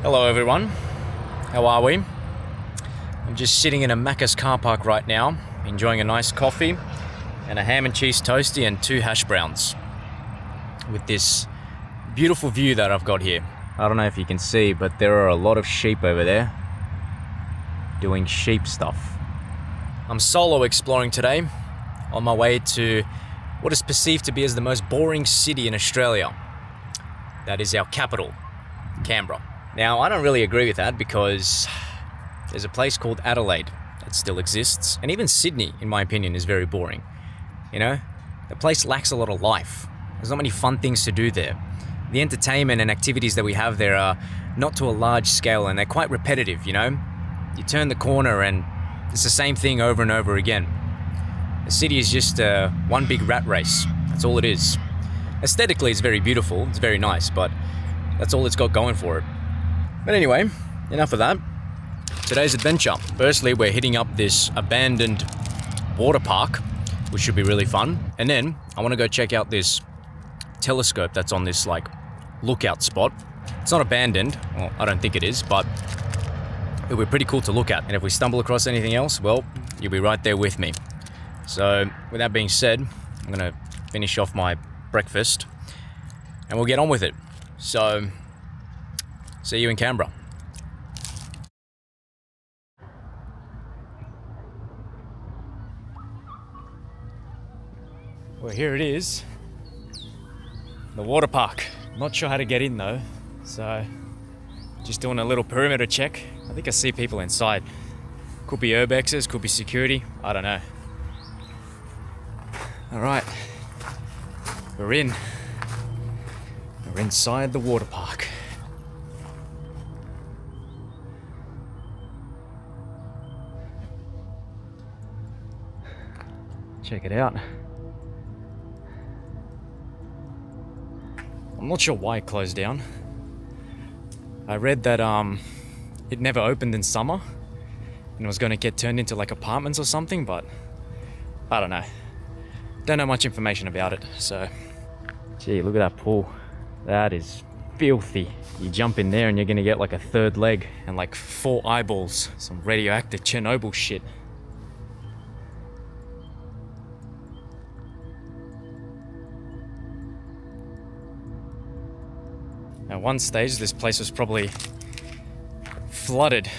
Hello everyone, how are we? I'm just sitting in a Macca's car park right now, enjoying a nice coffee and a ham and cheese toastie and 2 hash browns with this beautiful view that I've got here. I don't know if you can see, but there are a lot of sheep over there doing sheep stuff. I'm solo exploring today on my way to what is perceived to be as the most boring city in Australia. That is our capital, Canberra. Now, I don't really agree with that because there's a place called Adelaide that still exists. And even Sydney, in my opinion, is very boring. You know, the place lacks a lot of life. There's not many fun things to do there. The entertainment and activities that we have there are not to a large scale and they're quite repetitive, you know? You turn the corner and it's the same thing over and over again. The city is just one big rat race. That's all it is. Aesthetically, it's very beautiful. It's very nice, but that's all it's got going for it. But anyway, enough of that. Today's adventure. Firstly, we're hitting up this abandoned water park, which should be really fun. And then I want to go check out this telescope that's on this lookout spot. It's not abandoned. Well, I don't think it is, but it'll be pretty cool to look at. And if we stumble across anything else, well, you'll be right there with me. So with that being said, I'm going to finish off my breakfast and we'll get on with it. So see you in Canberra. Well, here it is, the water park. Not sure how to get in though, so just doing a little perimeter check. I think I see people inside. Could be urbexes, could be security, I don't know. All right, we're in. We're inside the water park. Check it out. I'm not sure why it closed down. I read that it never opened in summer and it was going to get turned into apartments or something, but I don't know. Don't know much information about it, so. Gee, look at that pool. That is filthy. You jump in there and you're going to get a third leg and 4 eyeballs. Some radioactive Chernobyl shit. At one stage, this place was probably flooded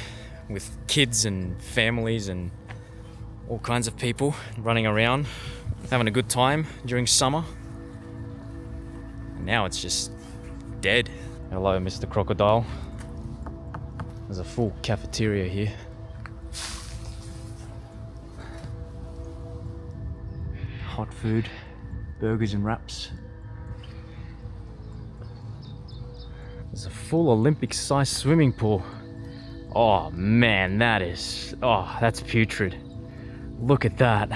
with kids and families and all kinds of people running around, having a good time during summer. And now it's just dead. Hello, Mr. Crocodile. There's a full cafeteria here. Hot food, burgers and wraps. There's a full Olympic-sized swimming pool. Oh man, that's putrid. Look at that.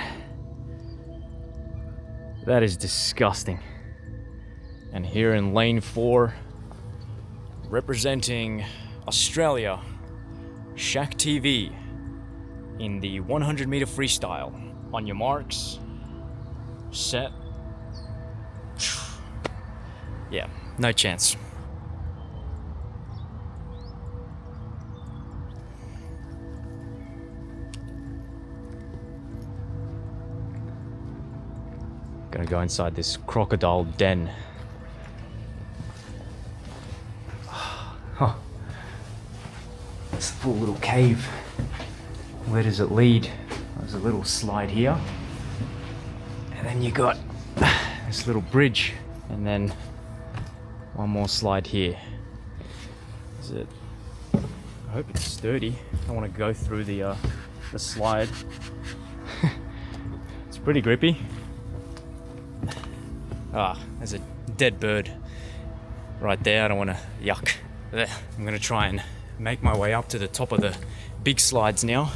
That is disgusting. And here in lane 4, representing Australia, Shaq TV in the 100-meter freestyle. On your marks, set. Yeah, no chance. Gonna go inside this crocodile den. It's a full little cave. Where does it lead? There's a little slide here. And then you got this little bridge. And then one more slide here. Is it? I hope it's sturdy. I want to go through the slide. It's pretty grippy. There's a dead bird right there. I don't want to, yuck. I'm going to try and make my way up to the top of the big slides now.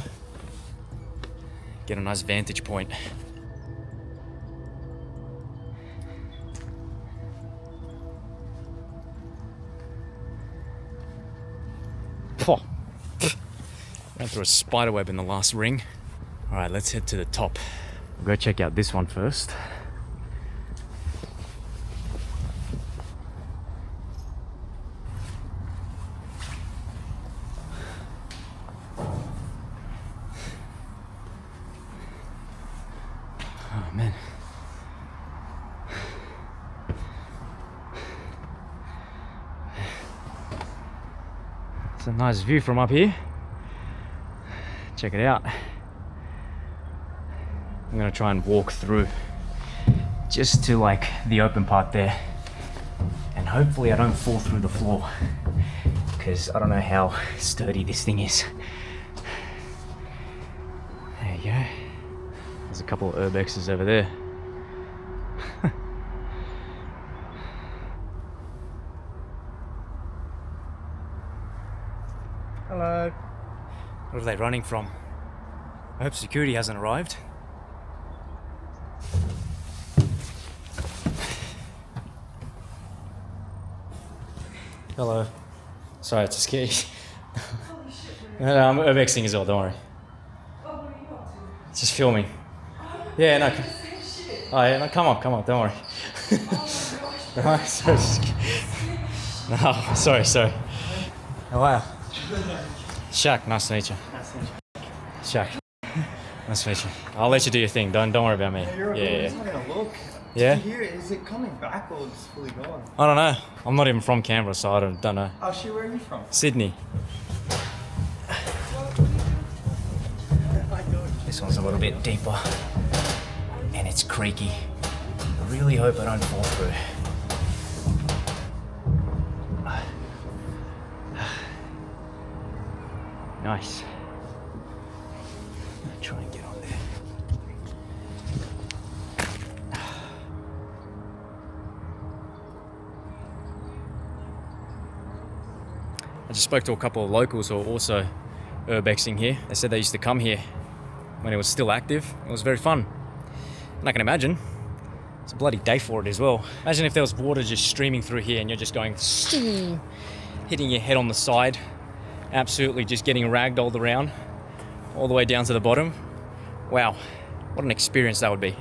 Get a nice vantage point. Ran through a spider web in the last ring. All right, let's head to the top. We'll go check out this one first. It's a nice view from up here. Check it out. I'm gonna try and walk through just to like the open part there. And hopefully I don't fall through the floor, because I don't know how sturdy this thing is. There you go. There's a couple of urbexes over there. Hello. What are they running from? I hope security hasn't arrived. Hello. Sorry to scare you. I'm urbexing as well, don't worry. Oh, what are you up to? Just filming. Yeah, no. Oh, yeah, no, come on, don't worry. Oh my gosh. No, sorry. Oh, wow. Shaq, nice to meet you. Shaq, nice to meet you. I'll let you do your thing. Don't worry about me. Yeah. Just having a look. Yeah. Did you hear it? Is it coming back or just fully gone? I don't know. I'm not even from Canberra, so I don't know. Oh shit, where are you from? Sydney. This one's a little bit deeper, and it's creaky. I really hope I don't fall through. Nice. I'll try and get on there. I just spoke to a couple of locals who are also urbexing here. They said they used to come here when it was still active. It was very fun. And I can imagine it's a bloody day for it as well. Imagine if there was water just streaming through here and you're just going hitting your head on the side, absolutely just getting ragdolled around all the way down to the bottom. Wow, what an experience that would be.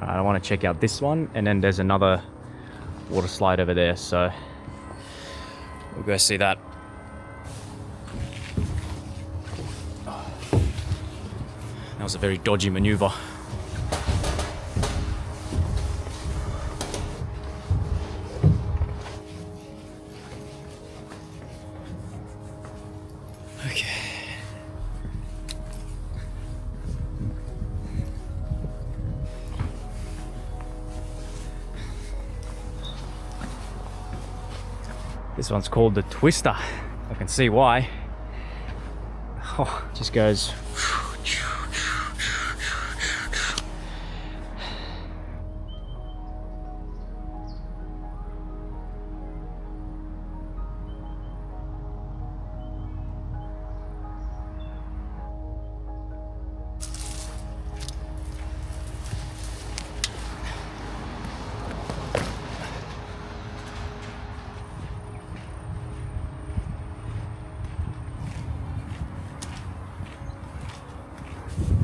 I want to check out this one, and then there's another water slide over there, so we'll go see that. That was a very dodgy maneuver. Okay. This one's called the Twister. I can see why. Oh, just goes.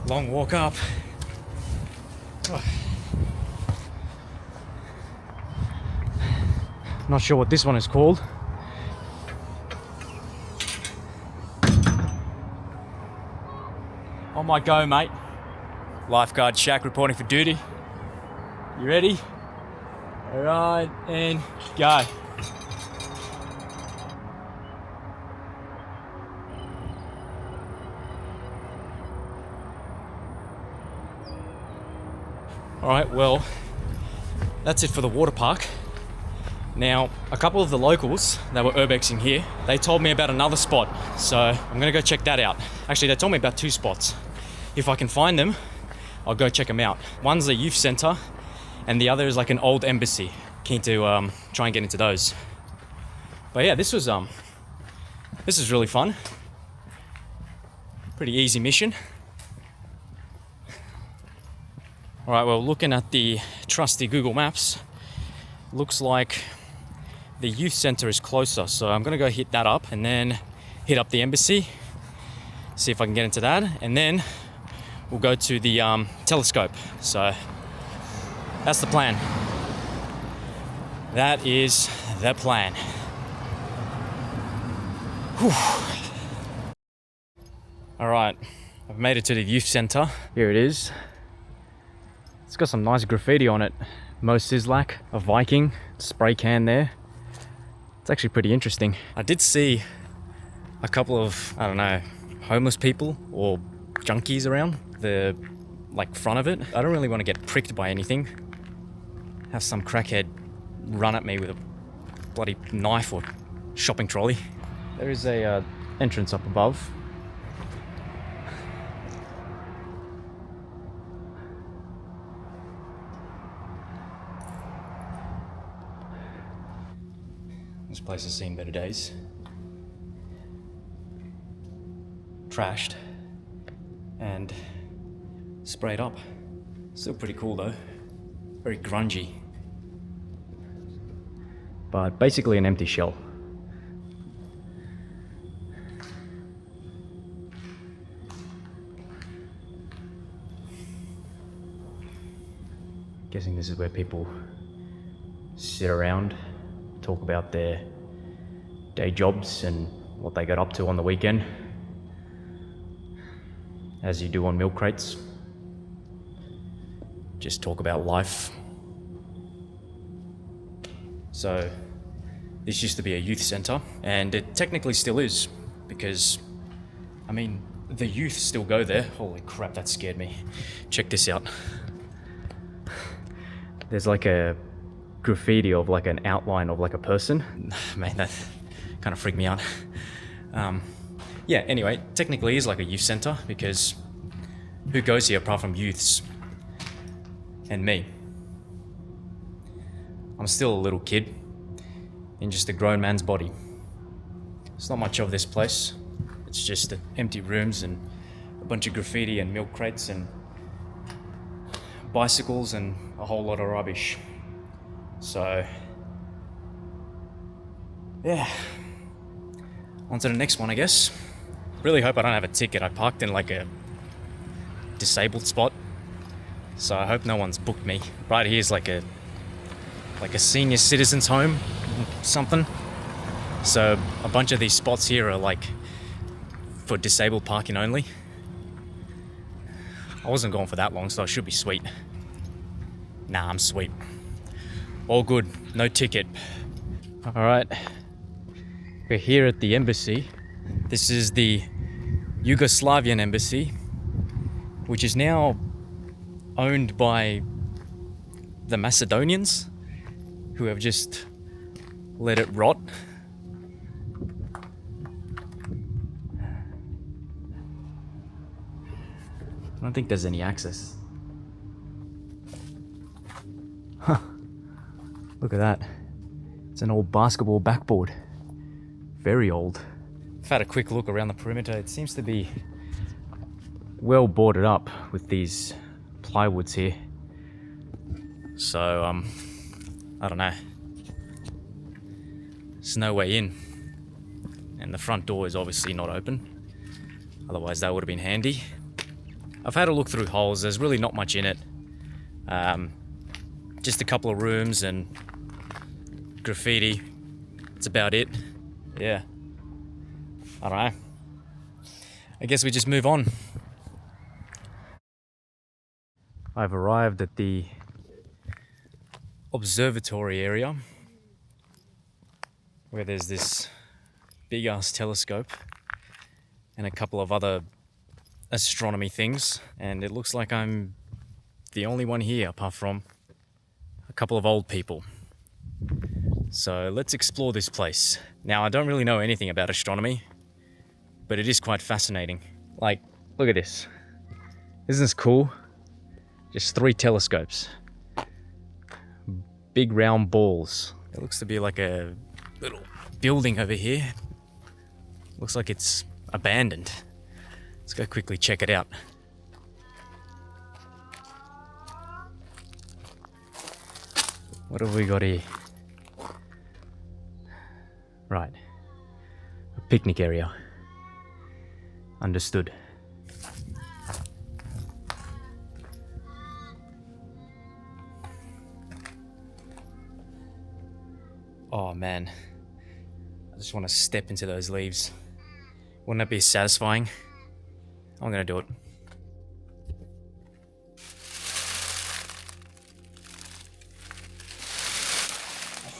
Long walk up. Oh. Not sure what this one is called. On my go, mate. Lifeguard Shaq reporting for duty. You ready? All right, and go. Alright, well, that's it for the water park. Now, a couple of the locals that were urbexing here, they told me about another spot, so I'm gonna go check that out. Actually, they told me about two spots. If I can find them, I'll go check them out. One's a youth center, and the other is like an old embassy. Keen to try and get into those. But yeah, this was really fun. Pretty easy mission. All right, well, looking at the trusty Google Maps, looks like the youth center is closer. So I'm gonna go hit that up and then hit up the embassy, see if I can get into that. And then we'll go to the telescope. So that's the plan. That is the plan. Whew. All right, I've made it to the youth center. Here it is. It's got some nice graffiti on it. Mo Sislak, a Viking, spray can there. It's actually pretty interesting. I did see a couple of, I don't know, homeless people or junkies around the like front of it. I don't really want to get pricked by anything. Have some crackhead run at me with a bloody knife or shopping trolley. There is a entrance up above. This place has seen better days. Trashed and sprayed up. Still pretty cool though. Very grungy. But basically an empty shell. Guessing this is where people sit around, talk about their day jobs and what they got up to on the weekend, as you do on milk crates. Just talk about life. So this used to be a youth centre, and it technically still is, because I mean the youth still go there. Holy crap, that scared me. Check this out. There's like a graffiti of like an outline of like a person. Man, that kind of freaked me out. Yeah, anyway, technically is like a youth centre, because who goes here apart from youths? And me. I'm still a little kid in just a grown man's body. There's not much of this place. It's just empty rooms and a bunch of graffiti and milk crates and bicycles and a whole lot of rubbish. So, yeah. On to the next one, I guess. Really hope I don't have a ticket. I parked in like a disabled spot, so I hope no one's booked me. Right here's like a senior citizens home, something. So a bunch of these spots here are like for disabled parking only. I wasn't going for that long, so I should be sweet. Nah, I'm sweet. All good, no ticket. All right, we're here at the embassy. This is the Yugoslavian embassy, which is now owned by the Macedonians, who have just let it rot. I don't think there's any access. Huh. Look at that. It's an old basketball backboard. Very old. I've had a quick look around the perimeter. It seems to be well boarded up with these plywoods here. So, I don't know. There's no way in. And the front door is obviously not open. Otherwise that would have been handy. I've had a look through holes. There's really not much in it. Just a couple of rooms and graffiti. That's about it. Yeah. I don't know. I guess we just move on. I've arrived at the Observatory area, where there's this big ass telescope and a couple of other astronomy things, and it looks like I'm the only one here apart from a couple of old people. So let's explore this place. Now, I don't really know anything about astronomy, but it is quite fascinating. Like, look at this. Isn't this cool? Just 3 telescopes. Big round balls. There looks to be like a little building over here. Looks like it's abandoned. Let's go quickly check it out. What have we got here? Right. A picnic area. Understood. Oh man, I just want to step into those leaves. Wouldn't that be satisfying? I'm gonna do it.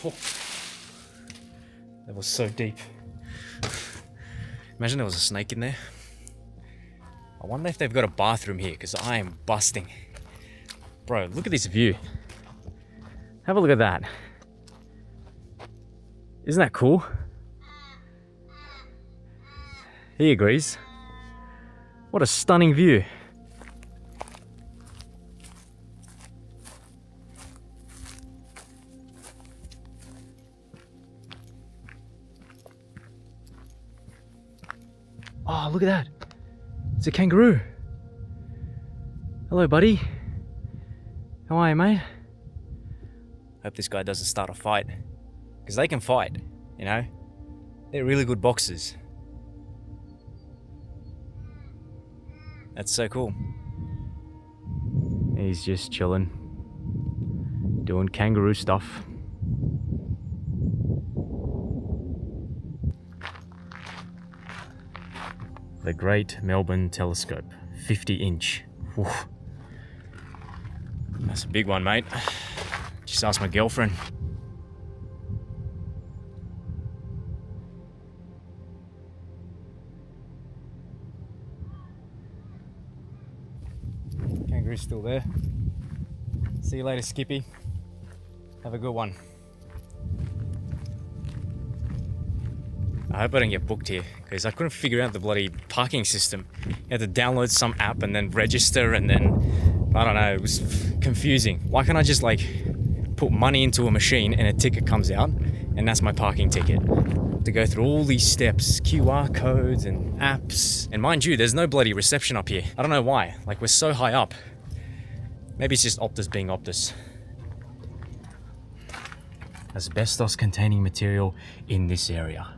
Oh, that was so deep. Imagine there was a snake in there. I wonder if they've got a bathroom here, because I am busting. Bro, look at this view. Have a look at that. Isn't that cool? He agrees. What a stunning view. Oh, look at that. It's a kangaroo. Hello, buddy. How are you, mate? Hope this guy doesn't start a fight. Because they can fight, you know? They're really good boxers. That's so cool. He's just chilling. Doing kangaroo stuff. The Great Melbourne Telescope, 50-inch. That's a big one, mate. Just ask my girlfriend. Kangaroo's still there. See you later, Skippy. Have a good one. I hope I don't get booked here, because I couldn't figure out the bloody parking system. You had to download some app and then register, and then, I don't know, it was confusing. Why can't I just like put money into a machine and a ticket comes out, and that's my parking ticket? To go through all these steps, QR codes and apps. And mind you, there's no bloody reception up here. I don't know why, like we're so high up. Maybe it's just Optus being Optus. Asbestos containing material in this area.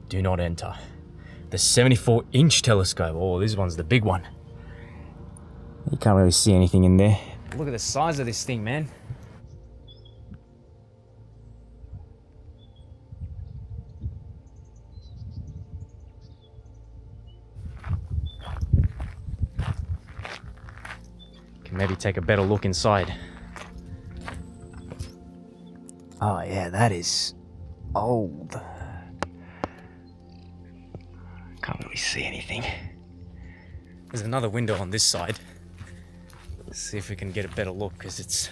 Do not enter. The 74-inch telescope. Oh, this one's the big one. You can't really see anything in there. Look at the size of this thing, man. Can maybe take a better look inside. Oh yeah, that is old. Can't really see anything. There's another window on this side. Let's see if we can get a better look, because it's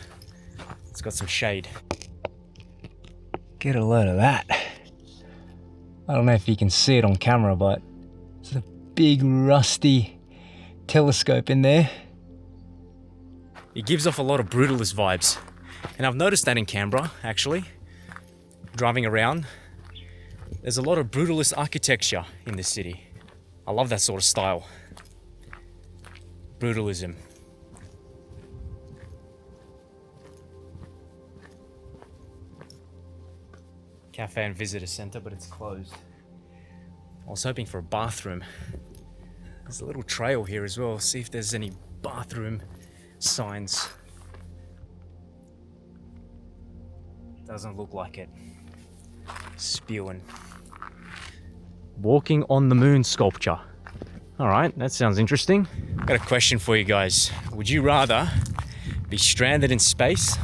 got some shade. Get a load of that. I don't know if you can see it on camera, but it's a big rusty telescope in there. It gives off a lot of brutalist vibes. And I've noticed that in Canberra, actually. Driving around, there's a lot of brutalist architecture in this city. I love that sort of style. Brutalism. Cafe and visitor center, but it's closed. I was hoping for a bathroom. There's a little trail here as well. See if there's any bathroom signs. Doesn't look like it. Spewing. Walking on the moon sculpture. All right, that sounds interesting. Got a question for you guys. Would you rather be stranded in space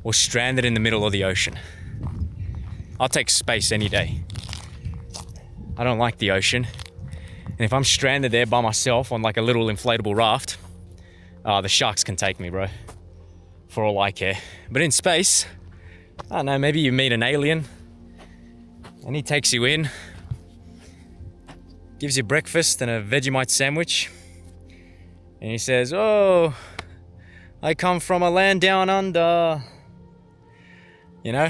or stranded in the middle of the ocean? I'll take space any day. I don't like the ocean. And if I'm stranded there by myself on like a little inflatable raft, the sharks can take me, bro. For all I care. But in space, I don't know, maybe you meet an alien and he takes you in, gives you breakfast and a Vegemite sandwich, and he says, "Oh, I come from a land down under." You know?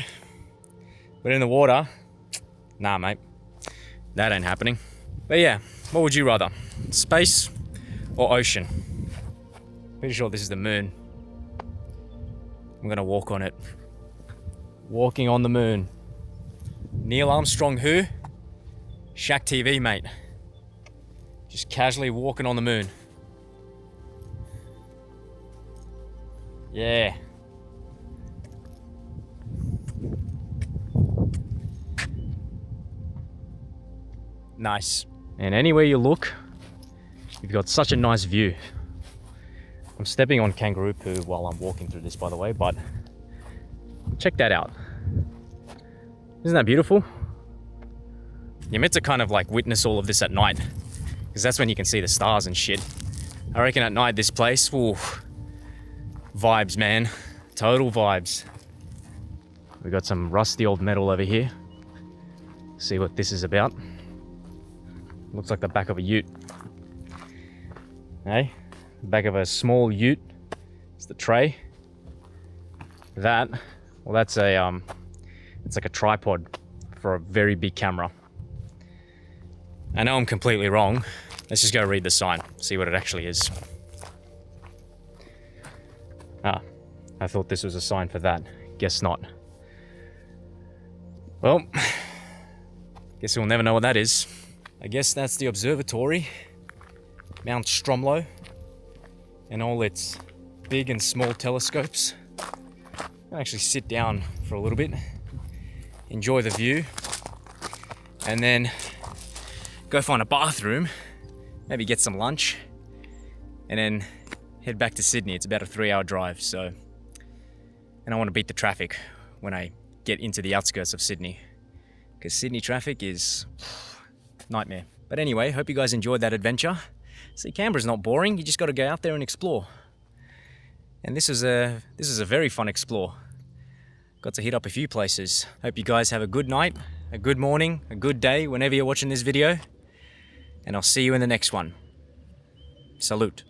But in the water, nah, mate. That ain't happening. But yeah, what would you rather? Space or ocean? Pretty sure this is the moon. I'm gonna walk on it. Walking on the moon. Neil Armstrong who? Shaq TV, mate. Just casually walking on the moon. Yeah. Nice. And anywhere you look, you've got such a nice view. I'm stepping on kangaroo poo while I'm walking through this, by the way, but check that out. Isn't that beautiful? you're meant to kind of like witness all of this at night, because that's when you can see the stars and shit. I reckon at night this place, ooh, vibes, man. Total vibes. We got some rusty old metal over here. See what this is about. Looks like the back of a ute. Hey, back of a small ute. It's the tray. That, well, that's a it's like a tripod for a very big camera. I know I'm completely wrong. Let's just go read the sign, see what it actually is. Ah, I thought this was a sign for that. Guess not. Well, guess we'll never know what that is. I guess that's the observatory, Mount Stromlo, and all its big and small telescopes. I can actually sit down for a little bit, enjoy the view, and then go find a bathroom, maybe get some lunch, and then head back to Sydney. It's about a 3-hour drive, so... And I want to beat the traffic when I get into the outskirts of Sydney, because Sydney traffic is nightmare. But anyway, hope you guys enjoyed that adventure. See, Canberra's not boring. You just got to go out there and explore. And this is a very fun explore. Got to hit up a few places. Hope you guys have a good night, a good morning, a good day whenever you're watching this video. And I'll see you in the next one. Salute.